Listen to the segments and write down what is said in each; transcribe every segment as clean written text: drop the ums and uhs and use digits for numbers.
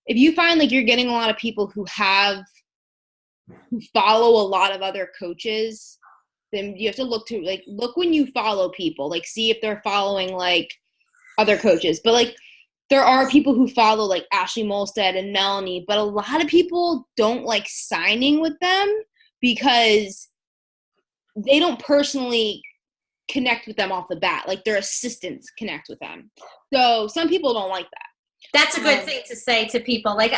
if you find like you're getting a lot of people who follow a lot of other coaches, then you have to look when you follow people, like see if they're following like other coaches. But like there are people who follow like Ashley Molstead and Melanie, but a lot of people don't like signing with them because they don't personally connect with them off the bat. Like their assistants connect with them. So some people don't like that. That's a good thing to say to people. Like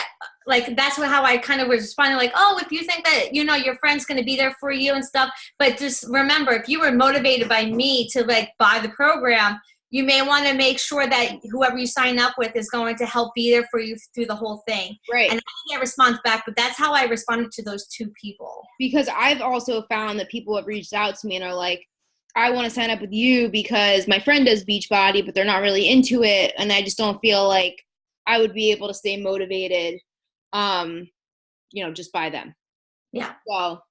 that's how I kind of was responding. Like, oh, if you think that, you know, your friend's going to be there for you and stuff, but just remember, if you were motivated by me to like buy the program, you may want to make sure that whoever you sign up with is going to help be there for you through the whole thing. Right. And I didn't get a response back, but that's how I responded to those two people. Because I've also found that people have reached out to me and are like, I want to sign up with you because my friend does Beachbody, but they're not really into it. And I just don't feel like I would be able to stay motivated, just by them. Yeah. So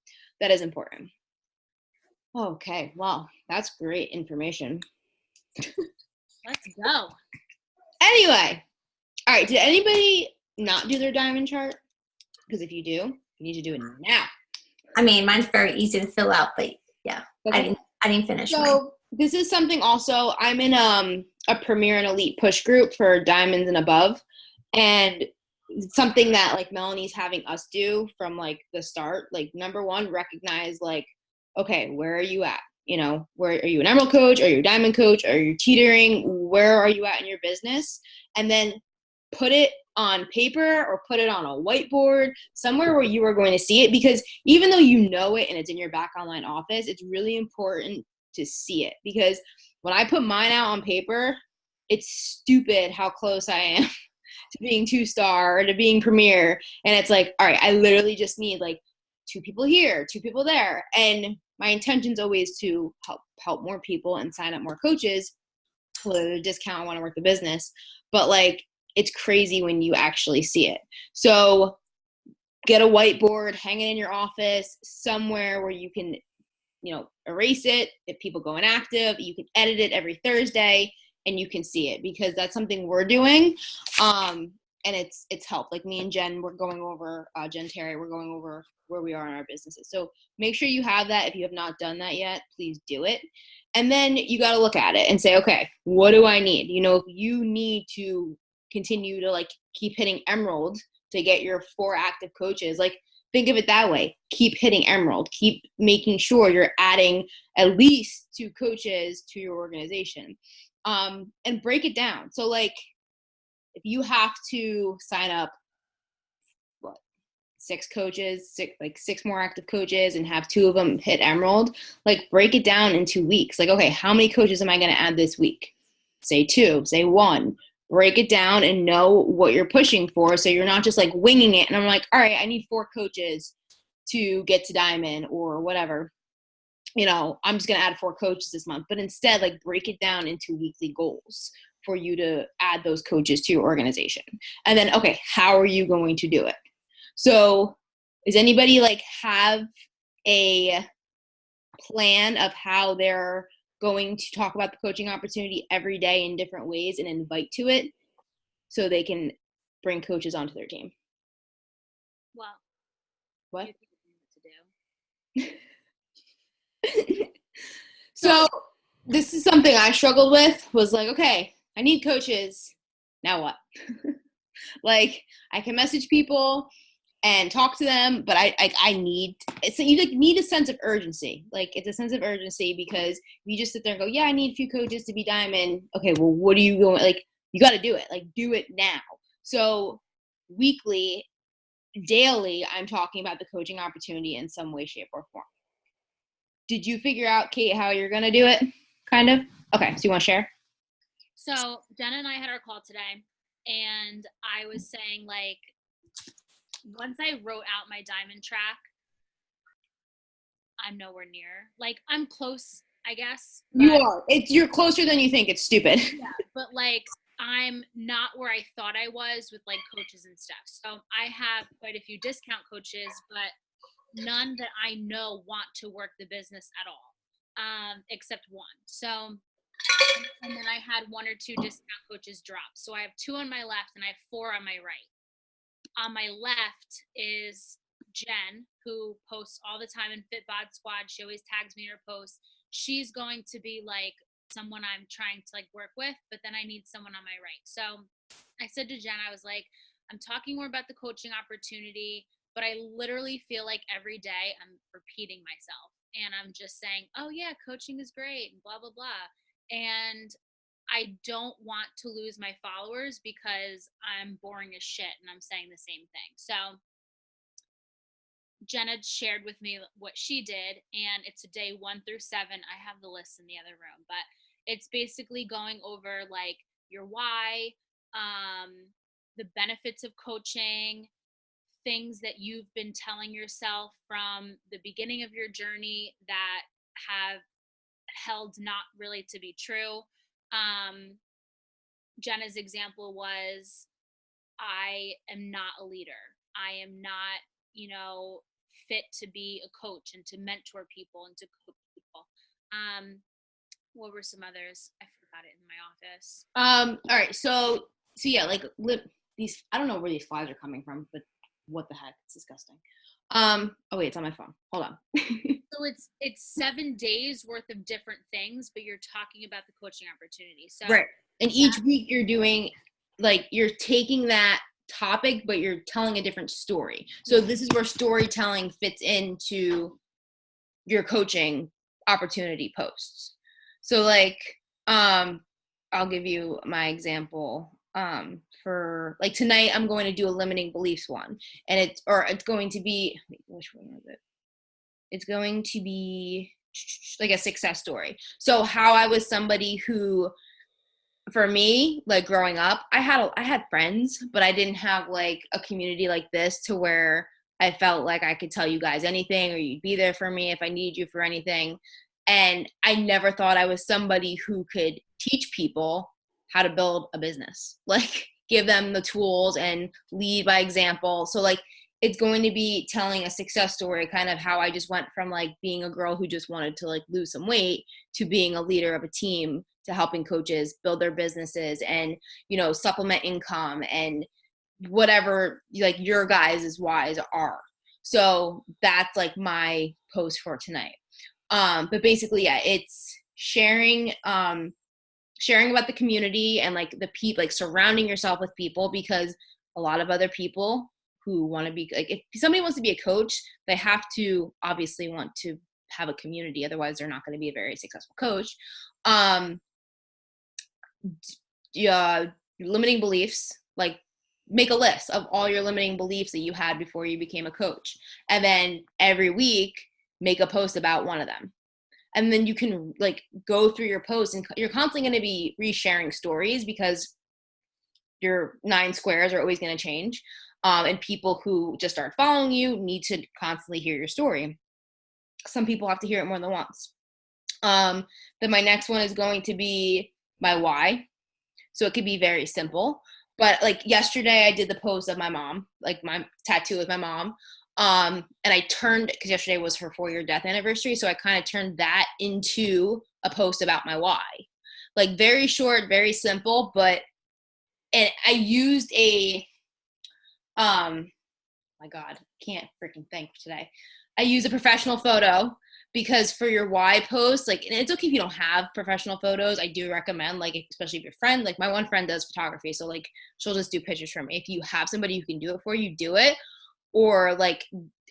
that is important. Okay. Well, that's great information. Let's go. Anyway. All right. Did anybody not do their diamond chart? Because if you do, you need to do it now. I mean, mine's very easy to fill out, but yeah, Okay. I didn't finish. So this is something also, I'm in a Premier and Elite push group for diamonds and above. And it's something that like Melanie's having us do from like the start. Like number one, recognize like, okay, where are you at? You know, where are you an emerald coach? Are you a diamond coach? Are you teetering? Where are you at in your business? And then put it on paper or put it on a whiteboard, somewhere where you are going to see it, because even though you know it and it's in your back online office, it's really important to see it, because when I put mine out on paper, it's stupid how close I am to being 2-star or to being Premier. And it's like, all right, I literally just need like 2 people here, 2 people there. And my intention is always to help more people and sign up more coaches with a discount. I want to work the business. But like, it's crazy when you actually see it. So get a whiteboard, hang it in your office, somewhere where you can, erase it. If people go inactive, you can edit it every Thursday and you can see it, because that's something we're doing. And it's helped. Like me and Jen, we're going over, Jen Terry, we're going over where we are in our businesses. So make sure you have that. If you have not done that yet, please do it. And then you got to look at it and say, okay, what do I need? If you need to continue to like keep hitting emerald to get your 4 active coaches, like think of it that way. Keep hitting emerald. Keep making sure you're adding at least 2 coaches to your organization, and break it down. So like if you have to sign up 6 coaches, 6 more active coaches, and have 2 of them hit emerald, like break it down in 2 weeks. Like, okay, how many coaches am I going to add this week? Say 2, say 1. Break it down and know what you're pushing for, so you're not just like winging it and I'm like, all right, I need 4 coaches to get to diamond or whatever. I'm just going to add 4 coaches this month. But instead, like break it down into weekly goals for you to add those coaches to your organization. And then, okay, how are you going to do it? So does anybody like have a plan of how they're going to talk about the coaching opportunity every day in different ways and invite to it so they can bring coaches onto their team? Well, what? To do. So this is something I struggled with, was like, okay, I need coaches. Now what? Like I can message people and talk to them, but I need, you like need a sense of urgency. Like it's a sense of urgency, because you just sit there and go, yeah, I need a few coaches to be diamond. Okay, well, what are you going, like, you got to do it. Like do it now. So weekly, daily, I'm talking about the coaching opportunity in some way, shape, or form. Did you figure out, Kate, how you're going to do it? Kind of? Okay, so you want to share? So Jenna and I had our call today, and I was saying, like, once I wrote out my diamond track, I'm nowhere near. Like, I'm close, I guess. You are. You're closer than you think. It's stupid. Yeah, but like, I'm not where I thought I was with like coaches and stuff. So I have quite a few discount coaches, but none that I know want to work the business at all, except one. So, and then I had 1 or 2 discount coaches drop. So I have 2 on my left and I have 4 on my right. on my left is Jen, who posts all the time in Fit Bod Squad. She always tags me in her posts. She's going to be like someone I'm trying to like work with, but then I need someone on my right. So I said to Jen, I was like, I'm talking more about the coaching opportunity, but I literally feel like every day I'm repeating myself and I'm just saying, oh yeah, coaching is great and blah, blah, blah. And I don't want to lose my followers because I'm boring as shit and I'm saying the same thing. So Jenna shared with me what she did, and it's a day 1 through 7. I have the list in the other room, but it's basically going over like your why, um, the benefits of coaching, things that you've been telling yourself from the beginning of your journey that have held not really to be true. Um, Jenna's example was, I am not a leader. I am not, fit to be a coach and to mentor people and to coach people. What were some others? I forgot it in my office. All right. So yeah, like these, I don't know where these flies are coming from, but what the heck? It's disgusting. Oh wait, it's on my phone. Hold on. So it's 7 days worth of different things, but you're talking about the coaching opportunity. So Right. And each week you're doing, like, you're taking that topic, but you're telling a different story. So this is where storytelling fits into your coaching opportunity posts. So like, I'll give you my example. For like tonight, I'm going to do a limiting beliefs one, and it's going to be, which one was it? It's going to be like a success story. So how I was somebody who, for me, like growing up, I had friends, but I didn't have like a community like this to where I felt like I could tell you guys anything or you'd be there for me if I need you for anything. And I never thought I was somebody who could teach people how to build a business, like give them the tools and lead by example. So like it's going to be telling a success story, kind of how I just went from like being a girl who just wanted to like lose some weight to being a leader of a team, to helping coaches build their businesses and, supplement income and whatever like your guys' whys are. So that's like my post for tonight. But basically, yeah, it's sharing about the community and like the people, like surrounding yourself with people, because a lot of other people who want to be, like, if somebody wants to be a coach, they have to obviously want to have a community, otherwise they're not going to be a very successful coach. Limiting beliefs, like make a list of all your limiting beliefs that you had before you became a coach, and then every week make a post about one of them. And then you can like go through your posts, and you're constantly going to be resharing stories because your 9 squares are always going to change. And people who just start following you need to constantly hear your story. Some people have to hear it more than once. Then my next one is going to be my why. So it could be very simple. But like yesterday I did the post of my mom, like my tattoo with my mom. And I turned, because yesterday was her 4-year death anniversary, so I kind of turned that into a post about my why. Like very short, very simple, and I used my God, can't freaking think today. I use a professional photo, because for your why post, like, and it's okay if you don't have professional photos. I do recommend, like, especially if your friend, like my one friend does photography, so like she'll just do pictures for me. If you have somebody who can do it for you, do it. Or like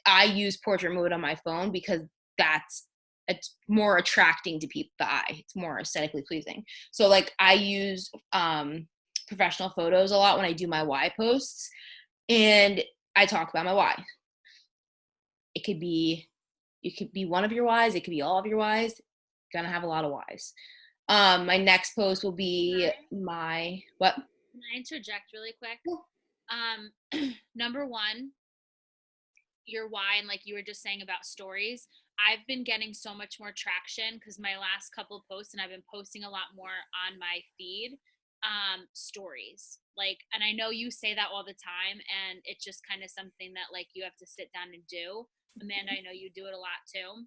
I use portrait mode on my phone because it's more attracting to people, the eye. It's more aesthetically pleasing. So like I use professional photos a lot when I do my why posts, and I talk about my why. It could be one of your whys. It could be all of your whys. Gonna have a lot of whys. My next post will be my what? Can I interject really quick? Number one, your why, and like you were just saying about stories, I've been getting so much more traction because my last couple of posts, and I've been posting a lot more on my feed, stories. Like, and I know you say that all the time, and it's just kind of something that like you have to sit down and do. Amanda, I know you do it a lot too,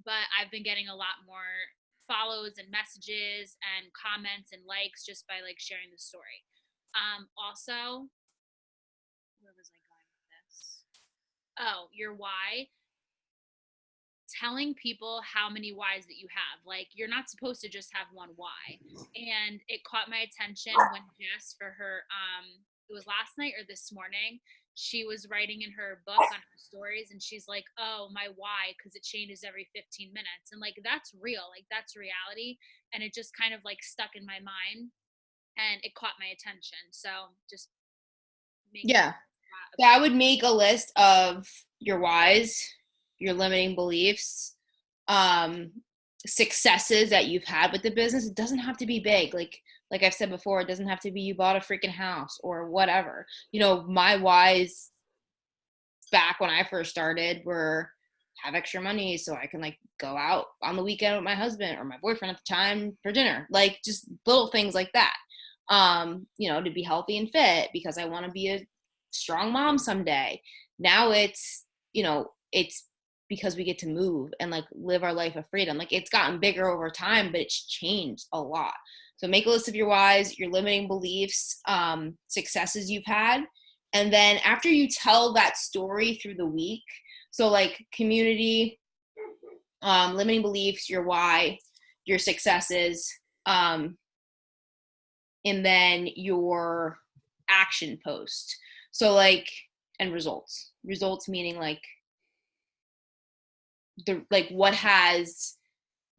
but I've been getting a lot more follows and messages and comments and likes just by like sharing the story. Also, where oh, your why, telling people how many whys that you have. Like, you're not supposed to just have one why. And it caught my attention when Jess, for her, it was last night or this morning, she was writing in her book on her stories, and she's like, oh, my why, because it changes every 15 minutes. And like, that's real, like that's reality. And it just kind of like stuck in my mind, and it caught my attention. So just make Yeah. That would make a list of your whys, your limiting beliefs, successes that you've had with the business. It doesn't have to be big. Like I've said before, it doesn't have to be you bought a freaking house or whatever. You know, my whys back when I first started were have extra money so I can like go out on the weekend with my husband or my boyfriend at the time for dinner. Like just little things like that. You know, to be healthy and fit because I want to be a strong mom someday. Now it's, you know, it's because we get to move and like live our life of freedom. Like it's gotten bigger over time, but it's changed a lot. So make a list of your whys, your limiting beliefs, successes you've had. And then after you tell that story through the week, so like community, limiting beliefs, your why, your successes, and then your action post. So like, and results meaning like what has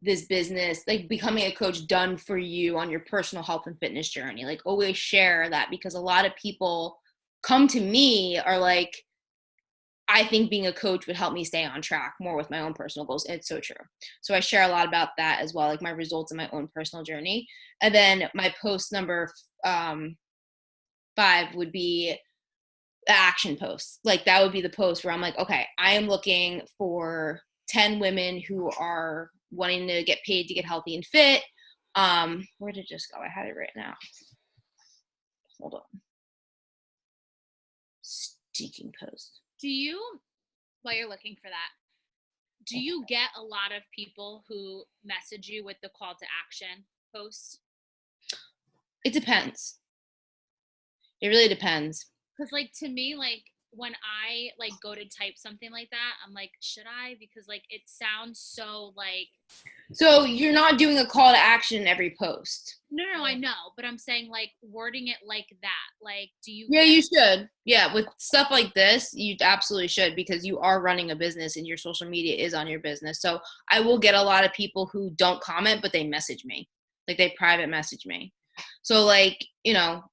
this business, like becoming a coach, done for you on your personal health and fitness journey. Like always share that, because a lot of people come to me are like, I think being a coach would help me stay on track more with my own personal goals. And it's so true. So I share a lot about that as well, like my results in my own personal journey. And then my post number 5 would be the action post. Like that would be the post where I'm like, okay, I am looking for 10 women who are wanting to get paid to get healthy and fit. Where did it just go? I had it right now. Hold on. Stinking post. Do you, while you're looking for that, do you get a lot of people who message you with the call to action posts? It depends. It really depends. Because like to me, like when I like go to type something like that, I'm like, should I? Because like it sounds so like. So you're not doing a call to action in every post. No, I know, but I'm saying like wording it like that. Like, do you? Yeah, you should. Yeah, with stuff like this, you absolutely should, because you are running a business and your social media is on your business. So I will get a lot of people who don't comment, but they message me, like they private message me. So like, you know,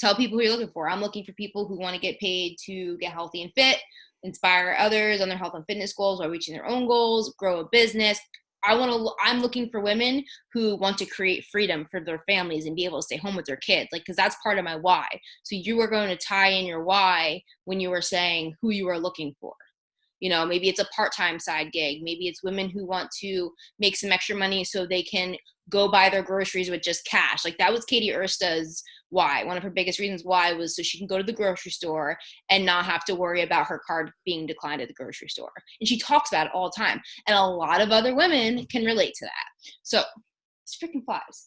tell people who you're looking for. I'm looking for people who want to get paid to get healthy and fit, inspire others on their health and fitness goals while reaching their own goals, grow a business. I'm looking for women who want to create freedom for their families and be able to stay home with their kids. Like, cause that's part of my why. So you were going to tie in your why when you were saying who you are looking for. You know, maybe it's a part-time side gig. Maybe it's women who want to make some extra money so they can go buy their groceries with just cash. Like that was Katie Ersta's why. One of her biggest reasons why was so she can go to the grocery store and not have to worry about her card being declined at the grocery store. And she talks about it all the time. And a lot of other women can relate to that. So it's freaking flies.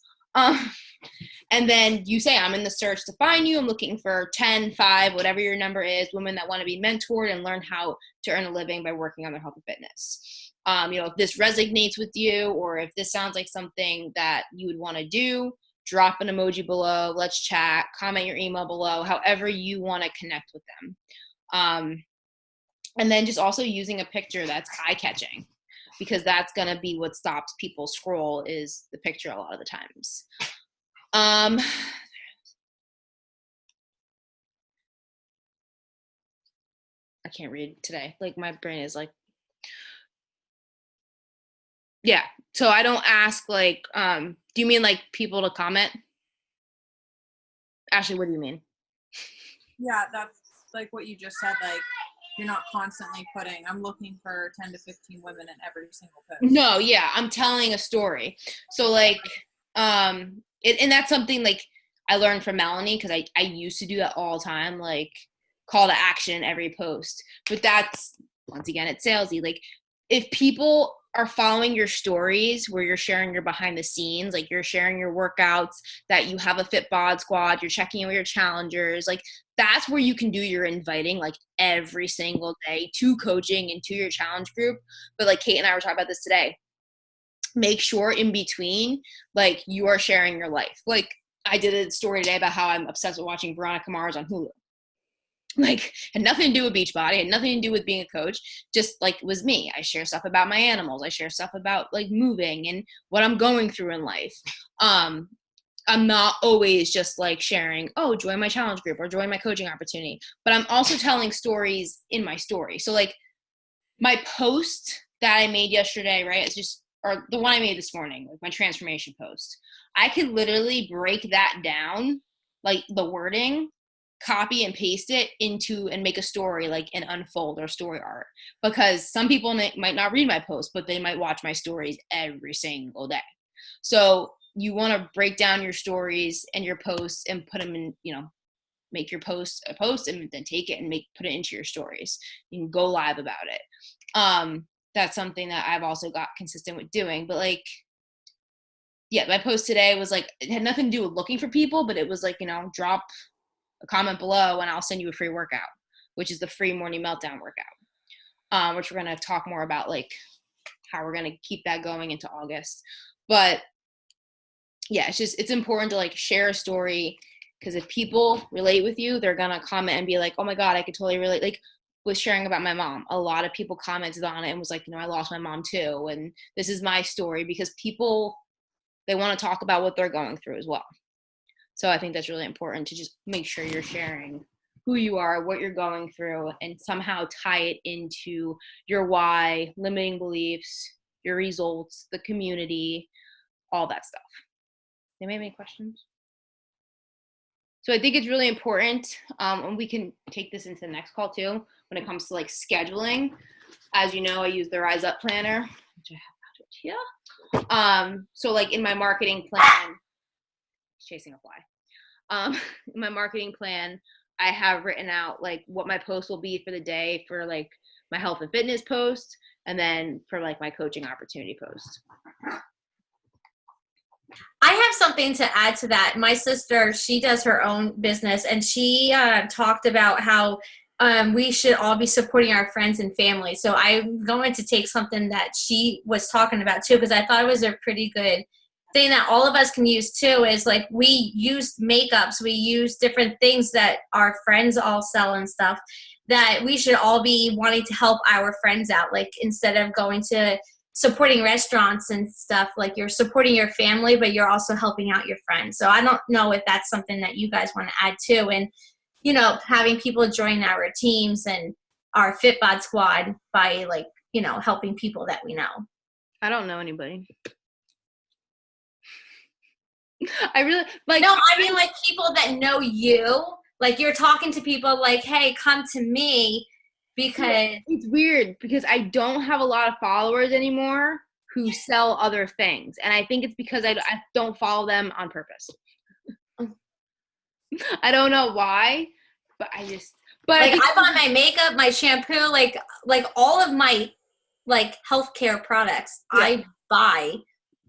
And then you say, I'm in the search to find you. I'm looking for 10, 5, whatever your number is, women that want to be mentored and learn how to earn a living by working on their health and fitness. You know, if this resonates with you, or if this sounds like something that you would want to do, drop an emoji below, let's chat, comment your email below, however you want to connect with them. And then just also using a picture that's eye-catching, because that's going to be what stops people scroll, is the picture a lot of the times. I can't read today. Like my brain is like, yeah. So I don't ask like, do you mean like people to comment? Ashley, what do you mean? Yeah, that's like what you just said. Like, you're not constantly putting, I'm looking for 10 to 15 women in every single post. No, yeah, I'm telling a story. So like, and that's something like I learned from Melanie, because I used to do that all the time, like call to action every post. But that's, once again, it's salesy. Like if people are following your stories where you're sharing your behind the scenes, like you're sharing your workouts, that you have a Fit Bod Squad, you're checking in with your challengers, like that's where you can do your inviting like every single day to coaching and to your challenge group. But like Kate and I were talking about this today. Make sure in between, like you are sharing your life. Like I did a story today about how I'm obsessed with watching Veronica Mars on Hulu. Like had nothing to do with Beachbody, had nothing to do with being a coach, just like was me. I share stuff about my animals. I share stuff about like moving and what I'm going through in life. I'm not always just like sharing, oh, join my challenge group or join my coaching opportunity, but I'm also telling stories in my story. So like my post that I made yesterday, right? It's just, or the one I made this morning, like my transformation post. I could literally break that down, like the wording, copy and paste it into and make a story like an unfold or story art, because some people might not read my post, but they might watch my stories every single day. So you want to break down your stories and your posts and put them in, make your post a post and then take it and put it into your stories. You can go live about it. That's something that I've also got consistent with doing. But like, yeah, my post today was like, it had nothing to do with looking for people, but it was like, drop a comment below and I'll send you a free workout, which is the free morning meltdown workout, which we're going to talk more about, like how we're going to keep that going into August. But yeah, it's important to like share a story, because if people relate with you, they're going to comment and be like, oh my God, I could totally relate. Like with sharing about my mom, a lot of people commented on it and was like, I lost my mom too. And this is my story, because people, they want to talk about what they're going through as well. So I think that's really important to just make sure you're sharing who you are, what you're going through, and somehow tie it into your why, limiting beliefs, your results, the community, all that stuff. Anybody have any questions? So I think it's really important, and we can take this into the next call too, when it comes to like scheduling. As you know, I use the Rise Up Planner, which I have here. So like in my marketing plan, chasing a fly. In my marketing plan, I have written out like what my post will be for the day for like my health and fitness post, and then for like my coaching opportunity post. I have something to add to that. My sister, she does her own business, and she talked about how we should all be supporting our friends and family. So I'm going to take something that she was talking about too, because I thought it was a pretty good thing that all of us can use too. Is like, we use makeups, we use different things that our friends all sell and stuff, that we should all be wanting to help our friends out. Like instead of going to supporting restaurants and stuff, like you're supporting your family, but you're also helping out your friends. So I don't know if that's something that you guys want to add to, and having people join our teams and our Fit Bod Squad by like, helping people that we know. I don't know anybody. I really like. No, I mean like people that know you. Like you're talking to people like, hey, come to me, because it's weird because I don't have a lot of followers anymore who sell other things, and I think it's because I don't follow them on purpose. I don't know why, but like I buy my makeup, my shampoo, like all of my like healthcare products, yeah. I buy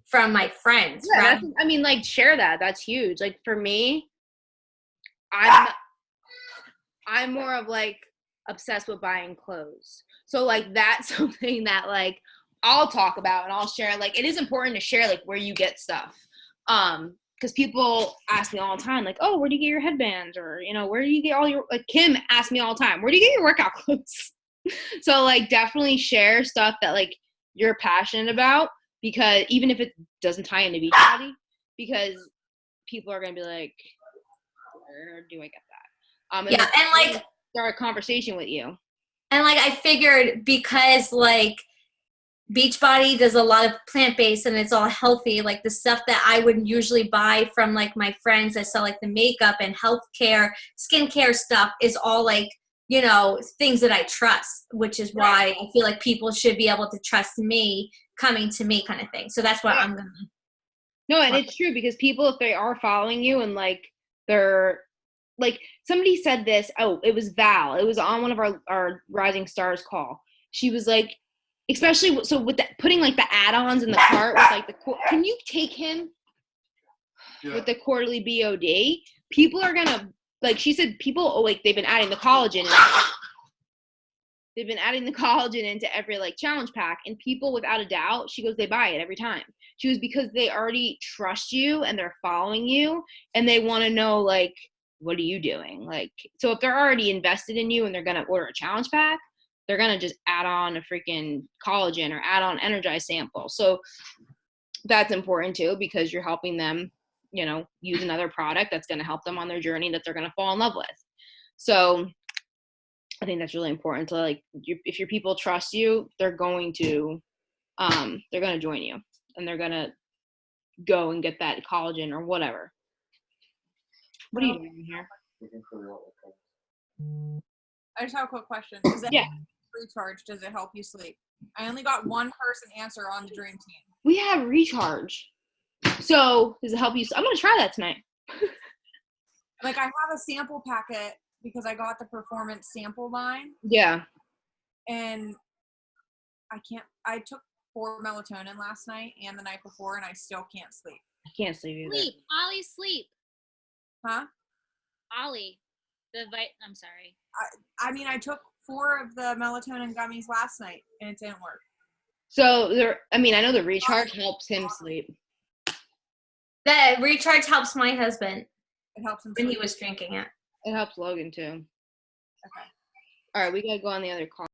from my friends. Yeah, right? I mean, like share that. That's huge. Like for me, I'm more of like obsessed with buying clothes. So like that's something that like I'll talk about and I'll share. Like it is important to share like where you get stuff. Because people ask me all the time, like, oh, where do you get your headbands? Or, where do you get all your, like Kim asks me all the time, where do you get your workout clothes? So like definitely share stuff that like you're passionate about, because even if it doesn't tie into Beachbody, because people are going to be like, where do I get that? And like start a conversation with you. And like I figured, because like Beachbody does a lot of plant-based and it's all healthy, like the stuff that I would usually buy from like my friends that sell like the makeup and healthcare, skincare stuff is all like, things that I trust, which is why I feel like people should be able to trust me coming to me kind of thing. So that's what I'm going to. No, and it's true, because people, if they are following you and like they're like, somebody said this, it was Val. It was on one of our Rising Stars call. She was like, especially so with that putting like the add-ons in the cart with like can you take him with the quarterly BOD? People are gonna, like she said, people like they've been adding the collagen. They've been adding the collagen into every like challenge pack, and people without a doubt, she goes, they buy it every time. She was because they already trust you and they're following you and they want to know like, what are you doing? Like, so if they're already invested in you and they're going to order a challenge pack, they're going to just add on a freaking collagen or add on Energize sample. So that's important too, because you're helping them, you know, use another product that's going to help them on their journey that they're going to fall in love with. So I think that's really important to like, if your people trust you, they're going to join you and they're going to go and get that collagen or whatever. What are you doing here? I just have a quick question. Does it Yeah. recharge? Does it help you sleep? I only got one person answer on the dream team. We have recharge. So does it help you? I'm going to try that tonight. Like I have a sample packet because I got the performance sample line. Yeah. And I took 4 melatonin last night and the night before and I still can't sleep. I can't sleep either. Sleep. Ollie, sleep. Huh? Ollie. I'm sorry. I mean, I took 4 of the melatonin gummies last night and it didn't work. So I know the recharge helps him sleep. The recharge helps my husband It helps him when sleep. he was drinking it. It helps Logan too. Okay. All right, we gotta go on the other call.